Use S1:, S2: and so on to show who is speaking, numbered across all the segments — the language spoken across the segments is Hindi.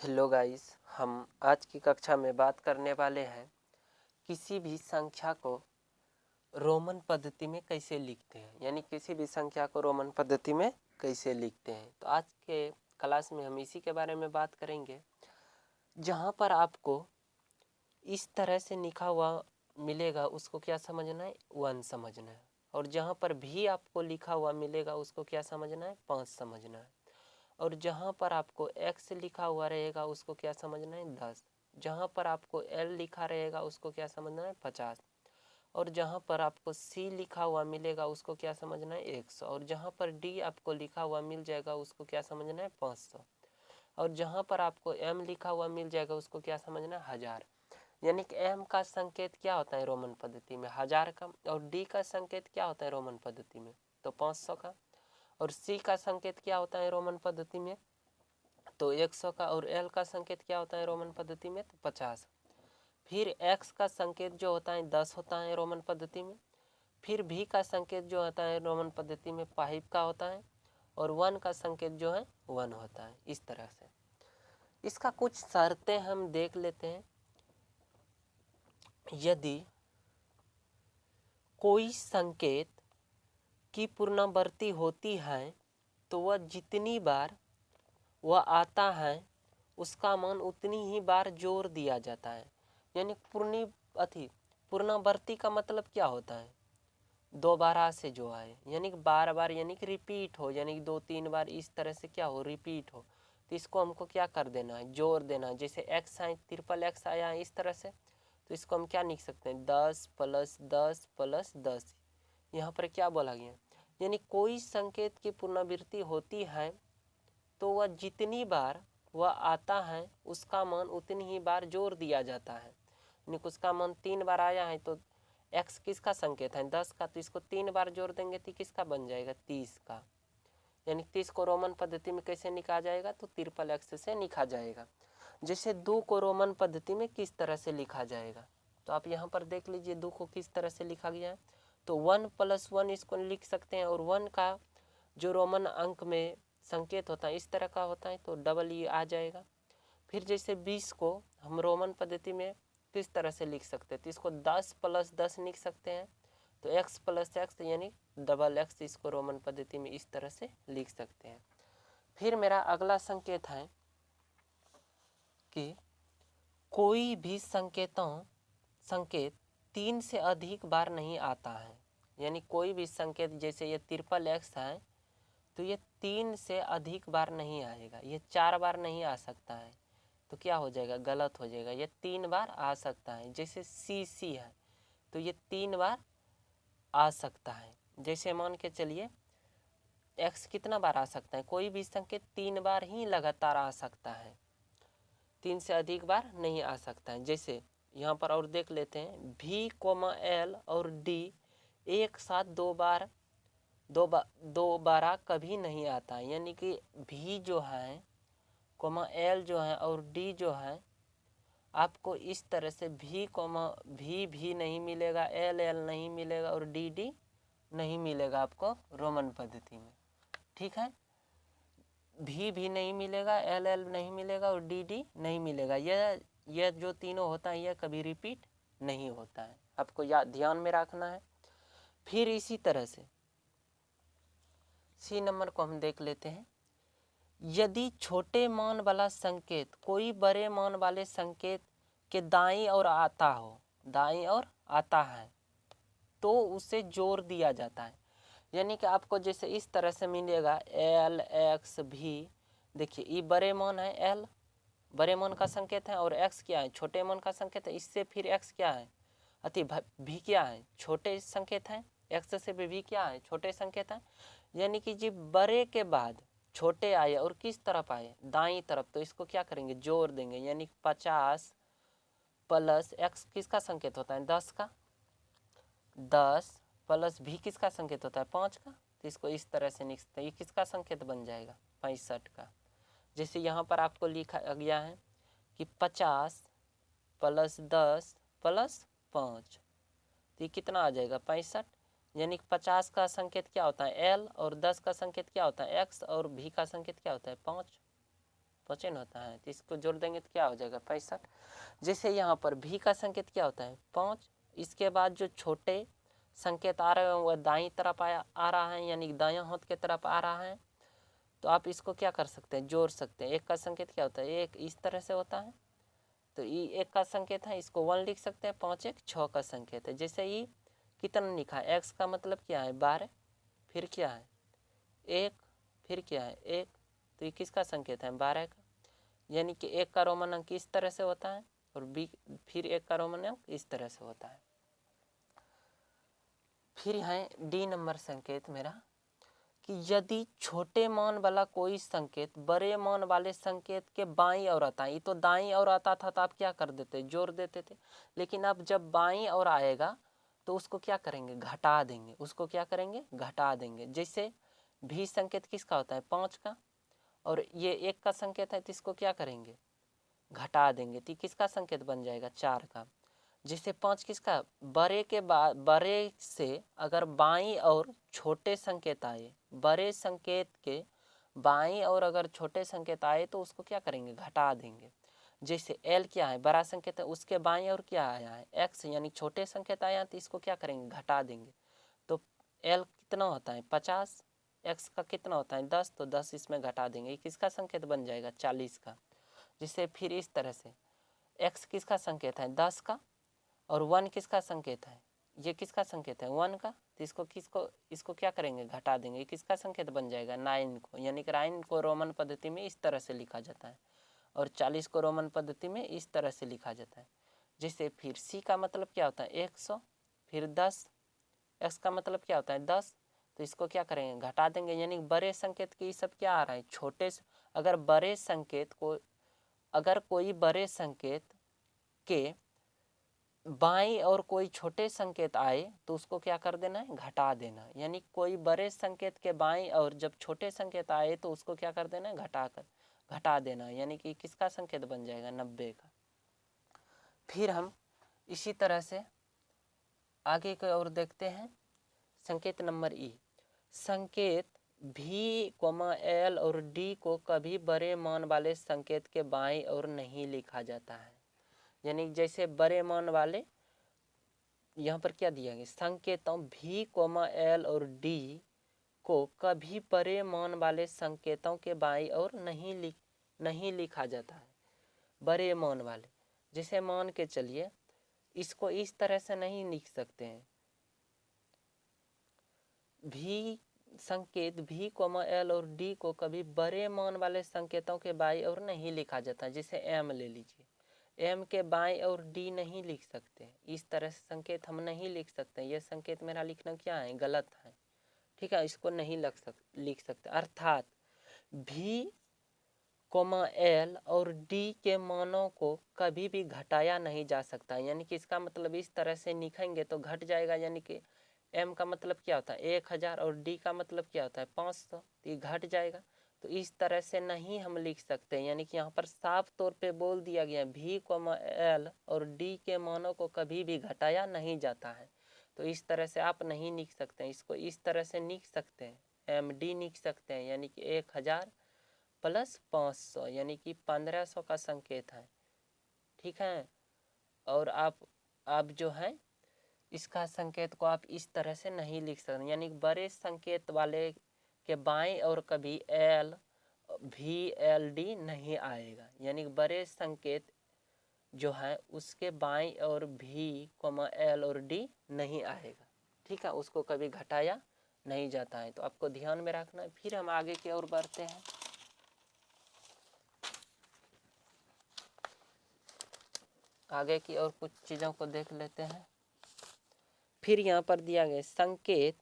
S1: हेलो गाइस, हम आज की कक्षा में बात करने वाले हैं किसी भी संख्या को रोमन पद्धति में कैसे लिखते हैं, यानी किसी भी संख्या को रोमन पद्धति में कैसे लिखते हैं। तो आज के क्लास में हम इसी के बारे में बात करेंगे। जहाँ पर आपको इस तरह से लिखा हुआ मिलेगा उसको क्या समझना है, 1 समझना है। और जहाँ पर भी आपको लिखा हुआ मिलेगा उसको क्या समझना है, 5 समझना है। और जहाँ पर आपको x लिखा हुआ रहेगा उसको क्या समझना है, 10। जहाँ पर आपको l लिखा रहेगा उसको क्या समझना है, 50। और जहाँ पर आपको c लिखा हुआ मिलेगा उसको क्या समझना है, 100। और जहाँ पर d आपको लिखा हुआ मिल जाएगा उसको क्या समझना है, 500। और जहाँ पर आपको m लिखा हुआ मिल जाएगा उसको क्या समझना है, 1000। यानी कि m का संकेत क्या होता है रोमन पद्धति में, 1000 का। और d का संकेत क्या होता है रोमन पद्धति में, तो 500 का। और c का संकेत क्या होता है रोमन पद्धति में, तो 100 का। और l का संकेत क्या होता है रोमन पद्धति में, तो 50। फिर x का संकेत जो होता है 10 होता है रोमन पद्धति में। फिर v का संकेत जो होता है रोमन पद्धति में 5 का होता है। और 1 का संकेत जो है 1 होता है। इस तरह से इसका कुछ शर्तें हम देख लेते हैं। यदि कोई संकेत की पुनरावृत्ति होती है तो वह जितनी बार वह आता है उसका मान उतनी ही बार जोड़ दिया जाता है। यानी पुनरावृत्ति का मतलब क्या होता है, दोबारा से जो आए, यानी कि बार बार, यानी कि रिपीट हो, यानी कि 2-3 बार इस तरह से क्या हो, रिपीट हो। तो इसको हमको क्या कर देना है, जोड़ देना है। जैसे x आए, ट्रिपल x आया है इस तरह से, तो इसको हम क्या लिख सकते हैं, 10 + 10 + 10। यहाँ पर क्या बोला गया, यानी कोई संकेत की पुनरावृत्ति होती है तो वह जितनी बार वह आता है उसका मान उतनी ही बार जोड़ दिया जाता है। यानी उसका मान 3 बार आया है तो x किसका संकेत है, 10 का, तो इसको 3 बार जोड़ देंगे तो किसका बन जाएगा, 30 का। यानी 30 को रोमन पद्धति में कैसे लिखा जाएगा, तो ट्रिपल x से लिखा जाएगा। जैसे 2 को रोमन पद्धति में किस तरह से लिखा जाएगा, तो आप यहाँ पर देख लीजिए 2 को किस तरह से लिखा गया है। तो 1 + 1 इसको लिख सकते हैं। और 1 का जो रोमन अंक में संकेत होता है इस तरह का होता है, तो डबल ई आ जाएगा। फिर जैसे 20 को हम रोमन पद्धति में किस तरह से लिख सकते हैं, तो इसको 10 + 10 लिख सकते हैं। तो x + x यानी डबल x, इसको रोमन पद्धति में इस तरह से लिख सकते हैं। फिर मेरा अगला संकेत है कि कोई भी संकेत 3 से अधिक बार नहीं आता है। यानी कोई भी संकेत, जैसे ये ट्रिपल x है तो ये 3 से अधिक बार नहीं आएगा, ये 4 बार नहीं आ सकता है, तो क्या हो जाएगा, गलत हो जाएगा। ये 3 बार आ सकता है। जैसे सी है तो ये 3 बार आ सकता है। जैसे मान के चलिए x कितना बार आ सकता है, कोई भी संकेत 3 बार ही लगातार आ सकता है, 3 से अधिक बार नहीं आ सकता है। जैसे यहाँ पर और देख लेते हैं, v, l और d एक साथ दोबारा कभी नहीं आता। यानी कि v जो है, l जो है और d जो है, आपको इस तरह से v नहीं मिलेगा, l नहीं मिलेगा और d नहीं मिलेगा आपको रोमन पद्धति में। ठीक है, भी नहीं मिलेगा, l नहीं मिलेगा और d नहीं मिलेगा। यह जो तीनों होता है यह कभी रिपीट नहीं होता है, आपको ध्यान में रखना है। फिर इसी तरह से सी नंबर को हम देख लेते हैं। यदि छोटे मान वाला संकेत कोई बड़े मान वाले संकेत के दाईं ओर आता है तो उसे जोड़ दिया जाता है। यानी कि आपको जैसे इस तरह से मिलेगा l, x, v। देखिए ये बड़े मान है, l बड़े मान का संकेत है और x क्या है, छोटे मान का संकेत है। इससे फिर x क्या है, v क्या है, छोटे संकेत है। x से भी v क्या है, छोटे संकेत है। यानी कि जी बड़े के बाद छोटे आए और किस तरफ आए, दाईं तरफ, तो इसको क्या करेंगे, जोड़ देंगे। यानी 50 + x किसका संकेत होता है, 10 का, 10 + v किसका संकेत होता है, 5 का। तो इसको इस तरह से लिख सकते हैं, ये किसका संकेत बन जाएगा, 65 का। जैसे यहाँ पर आपको लिखा गया है कि 50 + 10 + 5, तो ये कितना आ जाएगा, 65। यानी कि 50 का संकेत क्या होता है, l, और 10 का संकेत क्या होता है, x, और v का संकेत क्या होता है, 5। 55 होता है, तो इसको जोड़ देंगे तो क्या हो जाएगा 65। जैसे यहाँ पर भी का संकेत क्या होता है 5, इसके बाद जो छोटे संकेत आ रहे हैं वह दाईं तरफ आ रहा है, यानी दायां हाथ के तरफ आ रहा है, तो आप इसको क्या कर सकते हैं, जोड़ सकते हैं। एक का संकेत क्या होता है, एक इस तरह से होता है, तो ये एक का संकेत है, इसको 1 लिख सकते हैं, 5 1 6 का संकेत है। जैसे ये कितना लिखा है, x का मतलब क्या है 12, फिर क्या है 1, फिर क्या है 1, तो ये किसका संकेत है 12 का, यानी कि एक का रोमन अंक इस तरह से होता है और बी फिर एक का रोमन अंक इस तरह से होता है। फिर है डी नंबर संकेत मेरा कि यदि छोटे मान वाला कोई संकेत बड़े मान वाले संकेत के बाईं ओर आता है, ये तो दाईं ओर आता था तो आप क्या कर देते, जोड़ देते थे, लेकिन अब जब बाईं ओर आएगा तो उसको क्या करेंगे, घटा देंगे, उसको क्या करेंगे, घटा देंगे। जैसे भी संकेत किसका होता है 5 का, और ये 1 का संकेत है, तो इसको क्या करेंगे, घटा देंगे, तो किसका संकेत बन जाएगा 4 का। जैसे 5 किसका, बड़े के बाद बड़े से अगर बाईं और छोटे संकेत आए, बड़े संकेत के बाईं और अगर छोटे संकेत आए तो उसको क्या करेंगे, घटा देंगे। जैसे एल क्या है, बड़ा संकेत है, उसके बाईं और क्या आया है एक्स, यानी छोटे संकेत आया, तो इसको क्या करेंगे, घटा देंगे। तो एल कितना होता है 50, एक्स का कितना होता है 10, तो 10 इसमें घटा देंगे, किसका संकेत बन जाएगा 40 का। जिससे फिर इस तरह से एक्स किसका संकेत है 10 का, और 1 किसका संकेत है, ये किसका संकेत है 1 का, तो इसको क्या करेंगे, घटा देंगे, किसका संकेत बन जाएगा 9 को, यानी कि 9 को रोमन पद्धति में इस तरह से लिखा जाता है और 40 को रोमन पद्धति में इस तरह से लिखा जाता है। जैसे फिर सी का मतलब क्या होता है 100, फिर 10, एक्स का मतलब क्या होता है 10, तो इसको क्या करेंगे, घटा देंगे, यानी बड़े संकेत के ये सब क्या आ रहा है छोटे, अगर बड़े संकेत को, अगर कोई बड़े संकेत के बाईं और कोई छोटे संकेत आए तो उसको क्या कर देना है, घटा देना, यानी कोई बड़े संकेत के बाईं और जब छोटे संकेत आए तो उसको क्या कर देना है, घटा देना, यानी कि किसका संकेत बन जाएगा 90 का। फिर हम इसी तरह से आगे की ओर देखते हैं। संकेत नंबर ई, संकेत भी, एल और डी को कभी बड़े मान वाले संकेत के बाईं ओर नहीं लिखा जाता है, यानी जैसे बड़े मान वाले यहाँ पर क्या दिया गया, संकेतों भी, एल और डी को कभी बड़े मान वाले संकेतों के बाईं ओर नहीं लिखा जाता है। बड़े मान वाले, जैसे मान के चलिए इसको इस तरह से नहीं लिख सकते हैं, भी संकेत भी, एल और डी को कभी बड़े मान वाले संकेतों के बाईं ओर नहीं लिखा जाता। जैसे एम ले लीजिए, एम के बाएं और डी नहीं लिख सकते, इस तरह से संकेत हम नहीं लिख सकते, ये संकेत मेरा लिखना क्या है, गलत है, ठीक है, इसको नहीं लिख सकते। अर्थात भी, एल और डी के मानों को कभी भी घटाया नहीं जा सकता, यानी कि इसका मतलब इस तरह से लिखेंगे तो घट जाएगा, यानी कि एम का मतलब क्या होता है 1000 और डी का मतलब क्या होता है 500, तो ये घट जाएगा, तो इस तरह से नहीं हम लिख सकते, यानी कि यहाँ पर साफ तौर पे बोल दिया गया भी, एल और डी के मानों को कभी भी घटाया नहीं जाता है, तो इस तरह से आप नहीं लिख सकते हैं, इसको इस तरह से लिख सकते हैं, एम डी लिख सकते हैं, यानी कि 1000 प्लस 500, यानी कि 1500 का संकेत है, ठीक है। और आप जो है इसका संकेत को आप इस तरह से नहीं लिख सकते, यानी बड़े संकेत वाले के बाएं और कभी एल भी एल डी नहीं आएगा, यानी बड़े संकेत जो है उसके बाएं और भी, एल और डी नहीं आएगा, ठीक है, उसको कभी घटाया नहीं जाता है, तो आपको ध्यान में रखना है। फिर हम आगे की ओर बढ़ते हैं। आगे की और कुछ चीज़ों को देख लेते हैं। फिर यहाँ पर दिया गया संकेत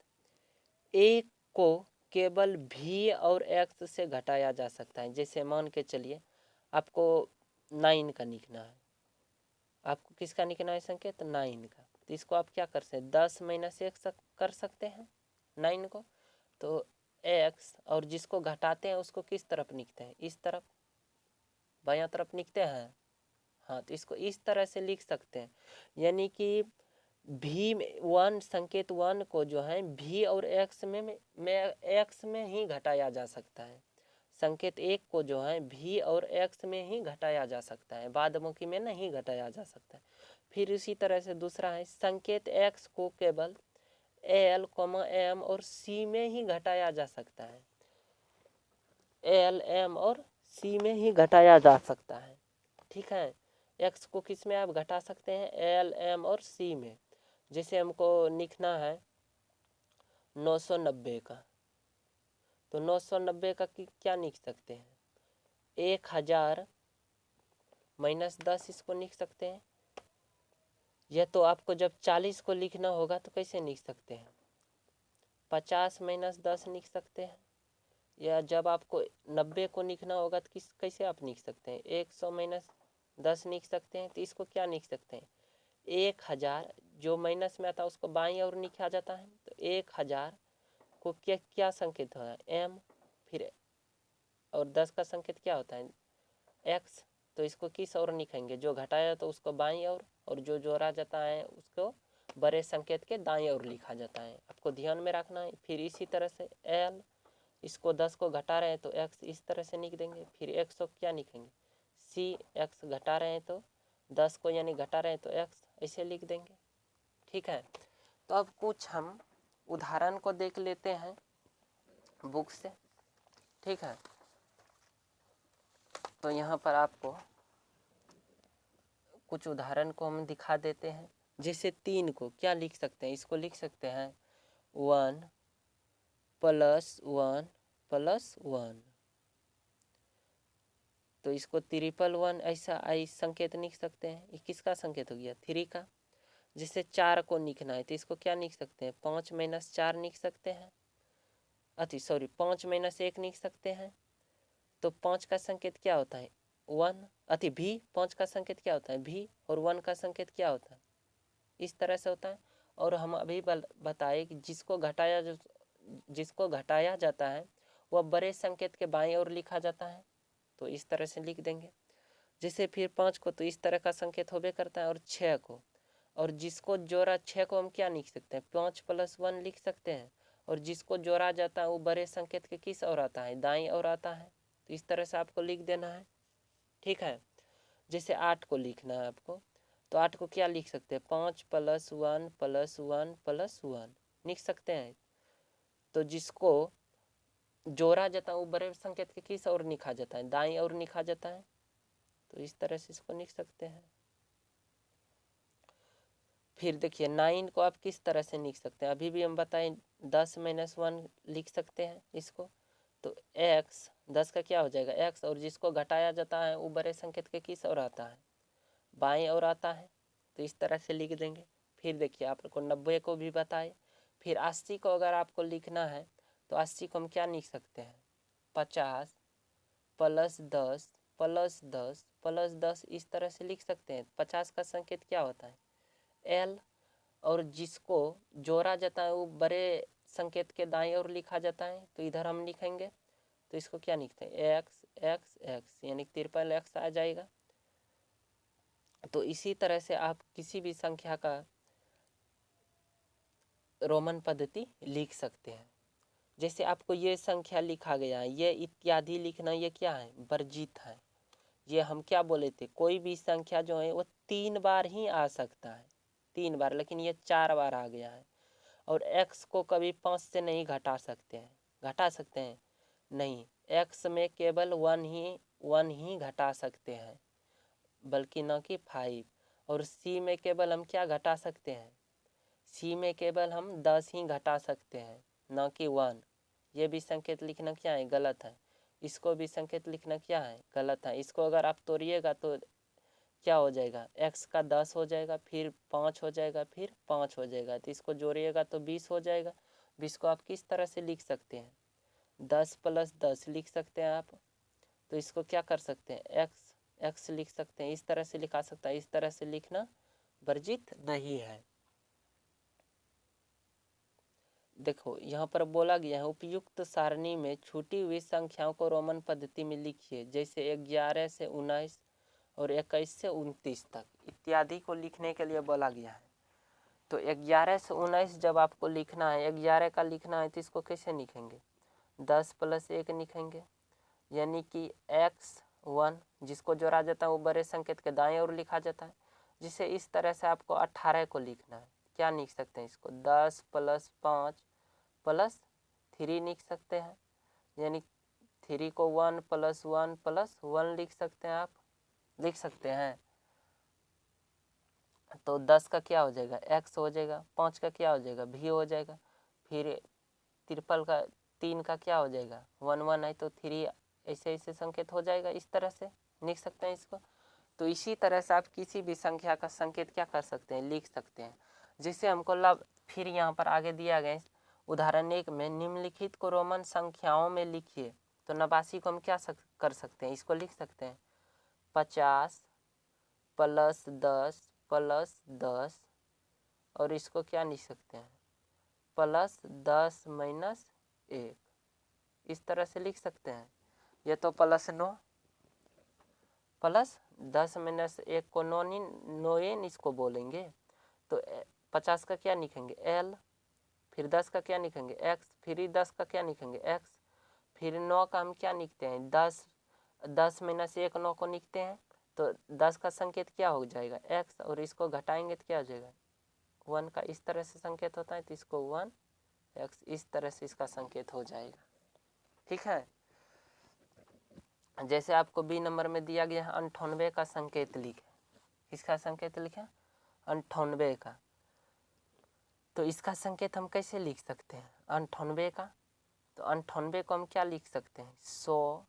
S1: ए को केवल भी और एक्स से घटाया जा सकता है। जैसे मान के चलिए आपको 9 का लिखना है, आपको किसका लिखना है संकेत 9 का, तो इसको आप क्या कर सकते हैं 10 माइनस 1 कर सकते हैं 9 को, तो एक्स, और जिसको घटाते हैं उसको किस तरफ लिखते हैं, इस तरफ बायां तरफ लिखते हैं, हाँ, तो इसको इस तरह से लिख सकते हैं, यानी कि भी 1 संकेत 1 को जो है भी और एक्स में एक्स में ही घटाया जा सकता है, संकेत एक को जो है भी और एक्स में ही घटाया जा सकता है, बादमुखी में नहीं घटाया जा सकता है। फिर इसी तरह से दूसरा है संकेत एक्स को केवल एल, एम और सी में ही घटाया जा सकता है, एल, एम और सी में ही घटाया जा सकता है। ठीक है, एक्स को किस में आप घटा सकते हैं, एल, एम और सी में। जैसे हमको लिखना है 990 का, तो 990 का क्या लिख सकते हैं, 1000 -10 इसको लिख सकते हैं। या तो आपको जब 40 को लिखना होगा तो कैसे लिख सकते हैं, 50 - 10 लिख सकते हैं। या जब आपको 90 को लिखना होगा तो कैसे आप लिख सकते हैं, 100 - 10 लिख सकते हैं। तो इसको क्या लिख सकते हैं, 1000 जो माइनस में आता है उसको बाईं ओर लिखा जाता है। तो 1000 को क्या संकेत होता है, एम, फिर और 10 का संकेत क्या होता है, एक्स। तो इसको किस ओर लिखेंगे, जो घटाया तो उसको बाईं ओर और जो जोड़ा जाता है उसको बड़े संकेत के दाईं ओर लिखा जाता है, आपको ध्यान में रखना है। फिर इसी तरह से एल, इसको 10 को घटा रहे हैं तो एक्स इस तरह से लिख देंगे। फिर एक्स को क्या लिखेंगे, सी, एक्स घटा रहे हैं तो 10 को यानी घटा रहे हैं तो एक्स ऐसे लिख देंगे। ठीक है, तो अब कुछ हम उदाहरण को देख लेते हैं बुक से। ठीक है, तो यहाँ पर आपको कुछ उदाहरण को हम दिखा देते हैं। जैसे 3 को क्या लिख सकते हैं, इसको लिख सकते हैं 1 + 1 + 1। तो इसको 111 ऐसा आई संकेत लिख सकते हैं। ये किसका संकेत हो गया, 3 का। जैसे 4 को लिखना है तो इसको क्या लिख सकते हैं, 5 - 4 लिख सकते हैं, 5 - 1 लिख सकते हैं। तो 5 का संकेत क्या होता है, 1, भी 5 का संकेत क्या होता है, भी, और 1 का संकेत क्या होता है, इस तरह से होता है। और हम अभी बताए कि जिसको घटाया जाता है वह बड़े संकेत के बाईं ओर लिखा जाता है, तो इस तरह से लिख देंगे। जैसे फिर 5 को तो इस तरह का संकेत होबे करता है, और 6 को, और जिसको जोड़ा 6 को हम क्या लिख सकते हैं, 5 + 1 लिख सकते हैं। और जिसको जोड़ा जाता है वो बड़े संकेत के किस ओर आता है, दाईं ओर आता है, तो इस तरह से आपको लिख देना है। ठीक है, जैसे 8 को लिखना है आपको, तो 8 को क्या लिख सकते हैं, 5 + 1 + 1 + 1 लिख सकते हैं। तो जिसको जोड़ा जाता है वो बड़े संकेत के किस ओर लिखा जाता है, दाईं ओर लिखा जाता है, तो इस तरह से इसको लिख सकते हैं। फिर देखिए 9 को आप किस तरह से लिख सकते हैं, अभी भी हम बताएं 10 - 1 लिख सकते हैं इसको। तो x 10 का क्या हो जाएगा, x, और जिसको घटाया जाता है वो बड़े संकेत के किस ओर आता है, बाएं ओर आता है, तो इस तरह से लिख देंगे। फिर देखिए आपको 90 को भी बताए। फिर 80 को अगर आपको लिखना है तो 80 को हम क्या लिख सकते हैं, 50 + 10 + 10 + 10 इस तरह से लिख सकते हैं। 50 का संकेत क्या होता है, एल, और जिसको जोड़ा जाता है वो बड़े संकेत के दाईं ओर लिखा जाता है, तो इधर हम लिखेंगे। तो इसको क्या लिखते हैं, एक्स एक्स एक्स, यानी 53 एक्स आ जाएगा। तो इसी तरह से आप किसी भी संख्या का रोमन पद्धति लिख सकते हैं। जैसे आपको ये संख्या लिखा गया है, ये इत्यादि लिखना, ये क्या है, वर्जित है। ये हम क्या बोले थे, कोई भी संख्या जो है वो 3 बार ही आ सकता है, 3 बार, लेकिन ये 4 बार आ गया है। और x को कभी 5 से नहीं घटा सकते हैं, घटा सकते हैं नहीं, x में केवल 1 ही घटा सकते हैं, बल्कि न कि 5। और c में केवल हम क्या घटा सकते हैं, c में केवल हम 10 ही घटा सकते हैं, न कि 1। ये भी संकेत लिखना क्या है, गलत है। इसको भी संकेत लिखना क्या है, गलत है। इसको अगर आप तोड़िएगा तो क्या हो जाएगा, x का 10 हो जाएगा, फिर 5 हो जाएगा, फिर 5 हो जाएगा, तो इसको जोड़िएगा तो 20 हो जाएगा। 20 को आप किस तरह से लिख सकते हैं, 10 + 10 लिख सकते हैं आप। तो इसको क्या कर सकते हैं, x लिख सकते हैं, इस तरह से लिखा सकता है। इस तरह से लिखना वर्जित नहीं है। देखो यहाँ पर बोला गया है, उपयुक्त सारणी में छूटी हुई संख्याओं को रोमन पद्धति में लिखिए। जैसे 11 से 19 और 21 से 29 तक इत्यादि को लिखने के लिए बोला गया है। तो 11 से 19 जब आपको लिखना है, 11 का लिखना है तो इसको कैसे लिखेंगे, 10 + 1 लिखेंगे। यानी कि x1 जिसको जोड़ा जाता है वो बड़े संकेत के दाएं ओर लिखा जाता है। जिसे इस तरह से आपको 18 को लिखना है। क्या लिख सकते हैं इसको? 10 + 5 + 3 लिख सकते हैं, यानी 3 को 1 + 1 + 1 लिख सकते हैं। आप लिख सकते हैं। तो 10 का क्या हो जाएगा? x हो जाएगा। 5 का क्या हो जाएगा? v हो जाएगा। फिर ट्रिपल का 3 का क्या हो जाएगा? 1 1 है तो 3 ऐसे ऐसे संकेत हो जाएगा। इस तरह से लिख सकते हैं इसको। तो इसी तरह से आप किसी भी संख्या का संकेत क्या कर सकते हैं? लिख सकते हैं। जिससे हमको फिर यहाँ पर आगे दिया गया उदाहरण 1 में निम्नलिखित को रोमन संख्याओं में लिखिए। तो 89 को हम क्या कर सकते हैं? इसको लिख सकते हैं 50 + 10 + 10 और इसको क्या लिख सकते हैं? +10 - 1 इस तरह से लिख सकते हैं। ये तो +9 +10 - 1 को नोएन इसको बोलेंगे। तो 50 का क्या लिखेंगे? l, फिर 10 का क्या लिखेंगे? x, फिर 10 का क्या लिखेंगे? x, फिर 9 का हम क्या लिखते हैं? 10 - 1 9 को लिखते हैं। तो 10 का संकेत क्या हो जाएगा? x, और इसको घटाएंगे तो क्या हो जाएगा? 1 का इस तरह से संकेत होता है, तो इसको 1 x इस तरह से इसका संकेत हो जाएगा। ठीक है। जैसे आपको बी नंबर में दिया गया है 98 का संकेत लिखे। किसका संकेत लिखे? 98 का। तो इसका संकेत हम कैसे लिख सकते हैं 98 का? तो 98 को हम क्या लिख सकते हैं? 100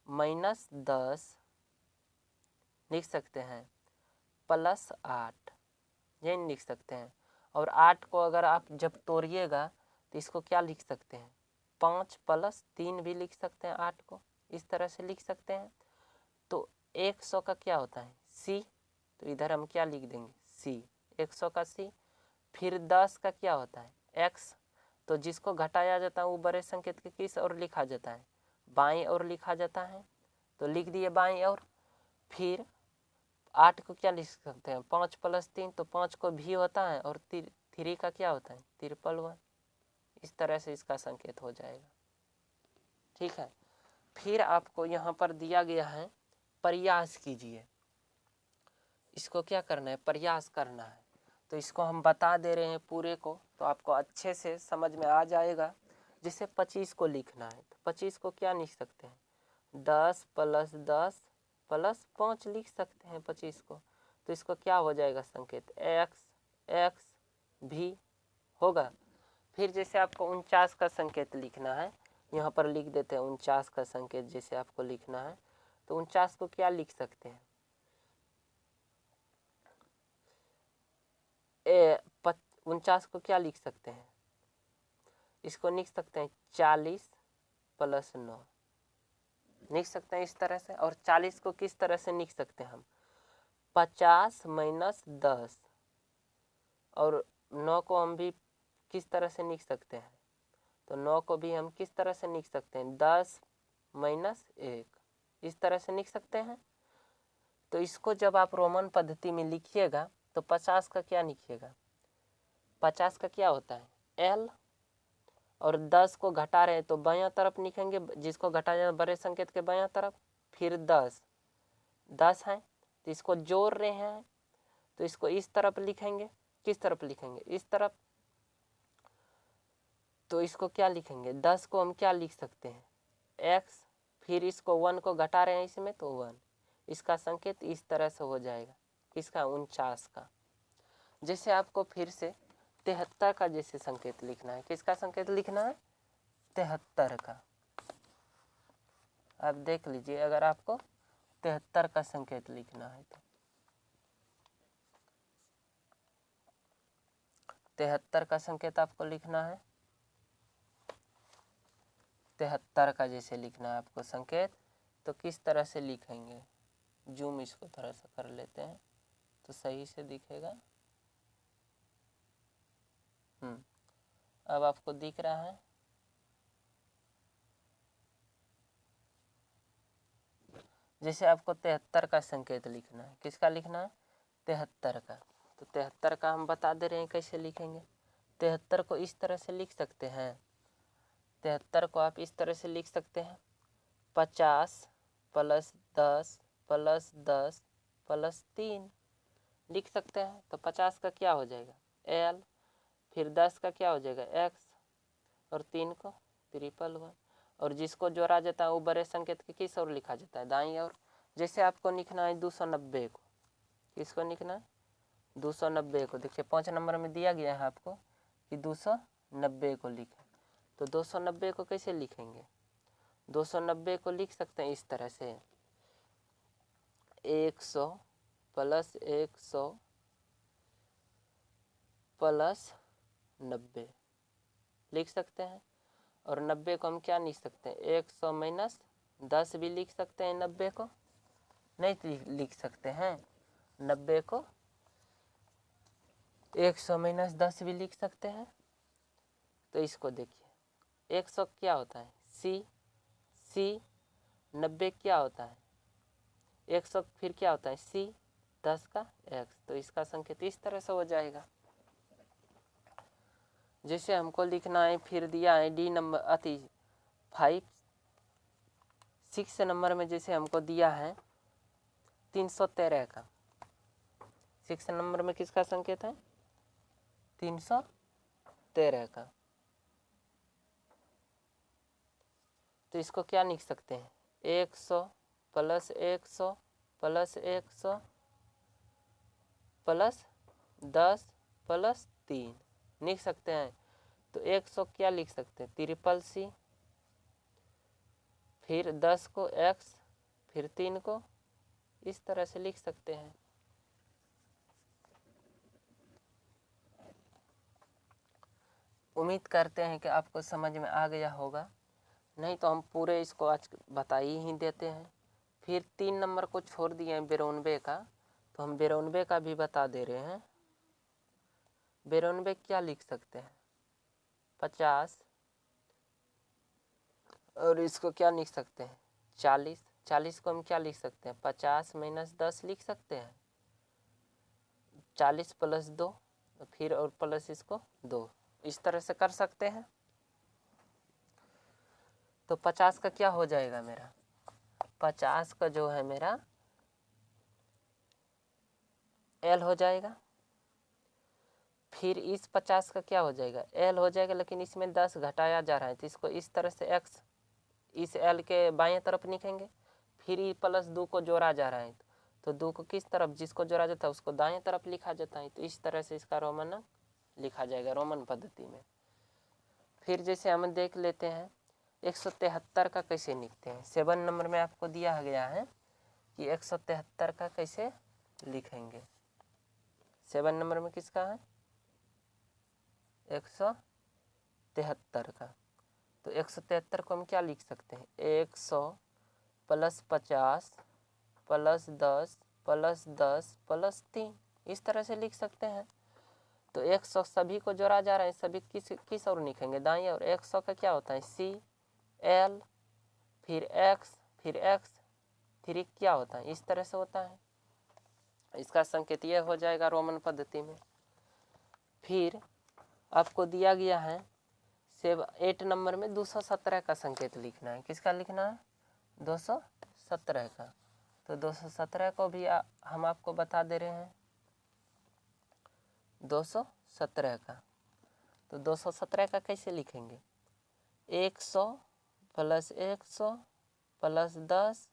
S1: - 10 लिख सकते हैं +8, यही लिख सकते हैं। और 8 को अगर आप जब तोड़िएगा तो इसको क्या लिख सकते हैं? 5 + 3 भी लिख सकते हैं 8 को। इस तरह से लिख सकते हैं। तो 100 का क्या होता है? c, तो इधर हम क्या लिख देंगे? c, 100 का c। फिर 10 का क्या होता है? x, तो जिसको घटाया जाता है वो बड़े संकेत के किस ओर लिखा जाता है? बाएं ओर लिखा जाता है। तो लिख दिए बाएं ओर। फिर 8 को क्या लिख सकते हैं? 5 + 3, तो 5 को भी होता है, और 3 का क्या होता है? 1 इस तरह से इसका संकेत हो जाएगा। ठीक है। फिर आपको यहाँ पर दिया गया है प्रयास कीजिए। इसको क्या करना है? प्रयास करना है। तो इसको हम बता दे रहे हैं पूरे को, तो आपको अच्छे से समझ में आ जाएगा। जिसे 25 को लिखना है, तो 25 को क्या लिख सकते हैं? 10 + 10 + 5 लिख सकते हैं 25 को। तो इसको क्या हो जाएगा संकेत? x भी होगा। फिर जैसे आपको 49 का संकेत लिखना है, यहाँ पर लिख देते हैं 49 का संकेत जैसे आपको लिखना है। तो 49 को क्या लिख सकते हैं? 49 को क्या लिख सकते हैं? इसको लिख सकते हैं 40 + 9 लिख सकते हैं इस तरह से। और 40 को किस तरह से लिख सकते हैं हम? 50 - 10, और 9 को हम भी किस तरह से लिख सकते हैं? तो 9 को भी हम किस तरह से लिख सकते हैं? 10 - 1 इस तरह से लिख सकते हैं। तो इसको जब आप रोमन पद्धति में लिखिएगा तो 50 का क्या लिखिएगा? 50 का क्या होता है? l, और 10 को घटा रहे हैं तो बायां तरफ लिखेंगे, जिसको घटाया जाए बड़े संकेत के बायां तरफ। फिर 10 है तो इसको जोड़ रहे हैं, तो इसको इस तरफ लिखेंगे। किस तरफ लिखेंगे? इस तरफ। तो इसको क्या लिखेंगे? 10 को हम क्या लिख सकते हैं? x, फिर इसको 1 को घटा रहे हैं इसमें तो 1। इसका संकेत इस तरह से हो जाएगा। किसका? 49 का। जैसे आपको फिर से 73 का जैसे संकेत लिखना है। किसका संकेत लिखना है? 73 का। आप देख लीजिए, अगर आपको 73 का संकेत लिखना है तो 73 का संकेत आपको लिखना है। 73 का जैसे लिखना है आपको संकेत, तो किस तरह से लिखेंगे? जूम इसको थोड़ा सा कर लेते हैं तो सही से दिखेगा। अब आपको दिख रहा है। जैसे आपको 73 का संकेत लिखना है। किसका लिखना है? 73 का। तो 73 का हम बता दे रहे हैं कैसे लिखेंगे। 73 को इस तरह से लिख सकते हैं। 73 को आप इस तरह से लिख सकते हैं 50 प्लस 10 प्लस 10 प्लस 3 लिख सकते हैं। तो 50 का क्या हो जाएगा l, फिर 10 का क्या हो जाएगा x, और 3 को 111, और जिसको जोड़ा जाता है वो बड़े संकेत के किस ओर लिखा जाता है, दाईं ओर। जैसे आपको लिखना है 290 को, किसको लिखना है 290 को। देखिए 5 नंबर में दिया गया है आपको कि 290 को लिखें। तो 290 को कैसे लिखेंगे, 290 को लिख सकते हैं इस तरह से 100 प्लस 100 प्लस 90 लिख सकते हैं। और 90 को हम क्या लिख सकते हैं 100 माइनस 10 भी लिख सकते हैं। 90 को नहीं लिख सकते हैं, 90 को 100 माइनस 10 भी लिख सकते हैं। तो इसको देखिए 100 क्या होता है सी, 90 क्या होता है 100, फिर क्या होता है सी 10 का x। तो इसका संकेत इस तरह से हो जाएगा। जैसे हमको लिखना है, फिर दिया है डी नंबर 6 नंबर में जैसे हमको दिया है 313 का, 6 नंबर में किसका संकेत है 313 का। तो इसको क्या लिख सकते हैं 100 प्लस 100 प्लस 100 प्लस 10 प्लस 3 लिख सकते हैं। तो 100 क्या लिख सकते हैं ट्रिपल सी, फिर 10 को x, फिर 3 को, इस तरह से लिख सकते हैं। उम्मीद करते हैं कि आपको समझ में आ गया होगा, नहीं तो हम पूरे इसको आज बता ही देते हैं। फिर 3 नंबर को छोड़ दिए हैं 92 का, तो हम 92 का भी बता दे रहे हैं। 92 क्या लिख सकते हैं 50, और इसको क्या लिख सकते हैं 40, 40 को हम क्या लिख सकते हैं 50 माइनस 10 लिख सकते हैं, 40 प्लस 2, फिर और प्लस इसको 2, इस तरह से कर सकते हैं। तो 50 का क्या हो जाएगा मेरा 50 का जो है मेरा L हो जाएगा। फिर इस 50 का क्या हो जाएगा L हो जाएगा, लेकिन इसमें 10 घटाया जा रहा है, तो इसको इस तरह से x इस L के बाएं तरफ लिखेंगे। फिर ई प्लस 2 को जोड़ा जा रहा है, तो 2 को किस तरफ, जिसको जोड़ा जाता है उसको दाएं तरफ लिखा जाता है। तो इस तरह से इसका रोमन अंक लिखा जाएगा रोमन पद्धति में। फिर जैसे हम देख लेते हैं 173 का कैसे लिखते हैं। 7 नंबर में आपको दिया गया है कि 173 का कैसे लिखेंगे। 7 नंबर में किसका है 173 का। तो 173 को हम क्या लिख सकते हैं 100 प्लस 50 प्लस 10 प्लस 10 प्लस 3, इस तरह से लिख सकते हैं। तो 100 सभी को जोड़ा जा रहा है, सभी किस ओर लिखेंगे दाईं ओर। 100 का क्या होता है सी एल, फिर x, फिर x, फिर क्या होता है इस तरह से होता है। इसका संकेत यह हो जाएगा रोमन पद्धति में। फिर आपको दिया गया है 8 नंबर में 217 का संकेत लिखना है। किसका लिखना है 217 का। तो 217 को भी हम आपको बता दे रहे हैं 217 का। तो 217 का कैसे लिखेंगे 100 प्लस 100 प्लस 10,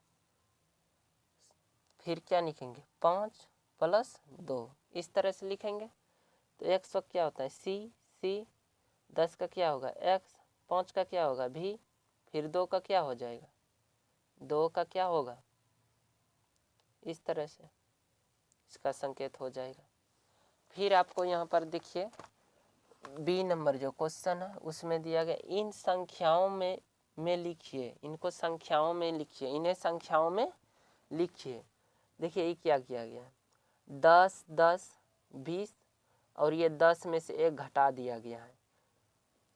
S1: फिर क्या लिखेंगे 5 प्लस 2, इस तरह से लिखेंगे। तो 100 क्या होता है सी, 10 का क्या होगा x, 5 का क्या होगा v, फिर 2 का क्या हो जाएगा 2 का क्या होगा, इस तरह से इसका संकेत हो जाएगा। फिर आपको यहाँ पर देखिए बी नंबर जो क्वेश्चन है उसमें दिया गया इन संख्याओं में लिखिए, इनको संख्याओं में लिखिए, इन्हें संख्याओं में लिखिए। देखिए ये क्या किया गया 10 10 20, और ये 10 में से 1 घटा दिया गया है।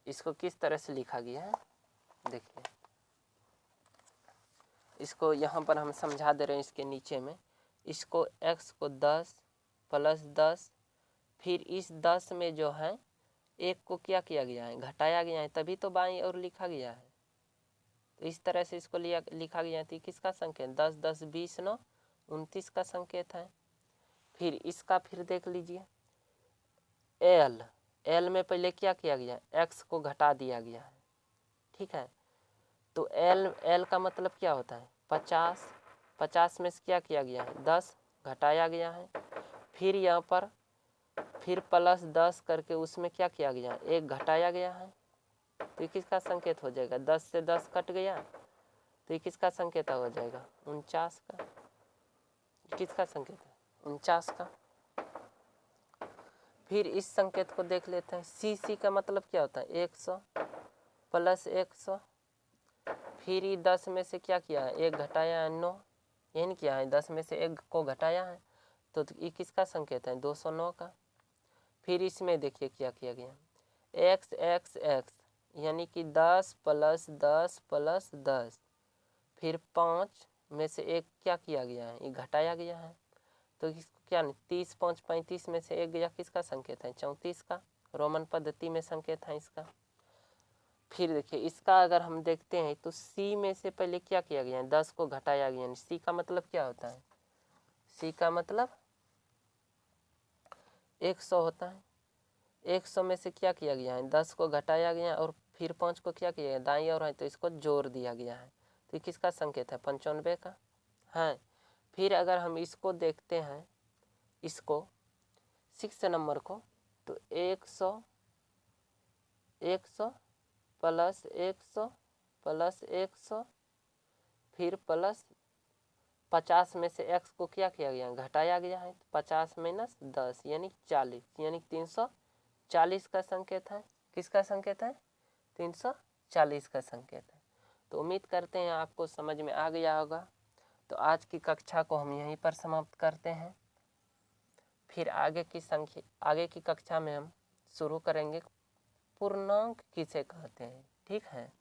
S1: इसको किस तरह से लिखा गया है देखिए, इसको यहाँ पर हम समझा दे रहे हैं। इसके नीचे में इसको x को 10 प्लस 10, फिर इस 10 में जो है 1 को क्या किया गया है घटाया गया है, तभी तो बाईं ओर लिखा गया है। तो इस तरह से इसको लिखा गया थी किसका संकेत 10 10 20 9 29 का संकेत है। फिर इसका फिर देख लीजिए एल में पहले क्या किया गया एक्स को घटा दिया गया है, ठीक है। तो एल का मतलब क्या होता है 50, 50 में से क्या किया गया है 10 घटाया गया है। फिर यहाँ पर फिर प्लस 10 करके उसमें क्या किया गया है 1 घटाया गया है। तो ये किसका संकेत हो जाएगा 10 से 10 कट गया, तो ये किसका संकेत हो जाएगा 49 का। किसका संकेत है 49 का। फिर इस संकेत को देख लेते हैं सी का मतलब क्या होता है 100 प्लस 100। फिर ये 10 में से क्या किया है 1 घटाया है 9, यानी क्या है 10 में से 1 को घटाया है, तो ये किसका संकेत है 209 का। फिर इसमें देखिए क्या किया गया एक्स एक्स एक्स यानी कि 10 प्लस 10 प्लस 10। फिर 5 में से 1 क्या किया गया है ये घटाया गया है, तो इसको क्या 30 5 35 में से 1 गया किसका संकेत है 34 का। रोमन पद्धति में संकेत है इसका। फिर देखिए इसका अगर हम देखते हैं तो सी में से पहले क्या किया गया है 10 को घटाया गया है। सी का मतलब क्या होता है सी का मतलब 100 होता है। 100 में से क्या किया गया है 10 को घटाया गया और फिर 5 को क्या किया गया दाईं ओर है तो इसको जोड़ दिया गया है, तो ये किसका संकेत है 95 का है। फिर अगर हम इसको देखते हैं इसको 6 नंबर को तो 100 100 प्लस 100 प्लस 100 फिर प्लस 50 में से x को क्या किया गया घटाया गया है, 50 माइनस 10 यानी 40, यानी 340 का संकेत है। किसका संकेत है 340 का संकेत है। तो उम्मीद करते हैं आपको समझ में आ गया होगा। तो आज की कक्षा को हम यहीं पर समाप्त करते हैं। फिर आगे की कक्षा में हम शुरू करेंगे पूर्णांक किसे कहते हैं, ठीक है।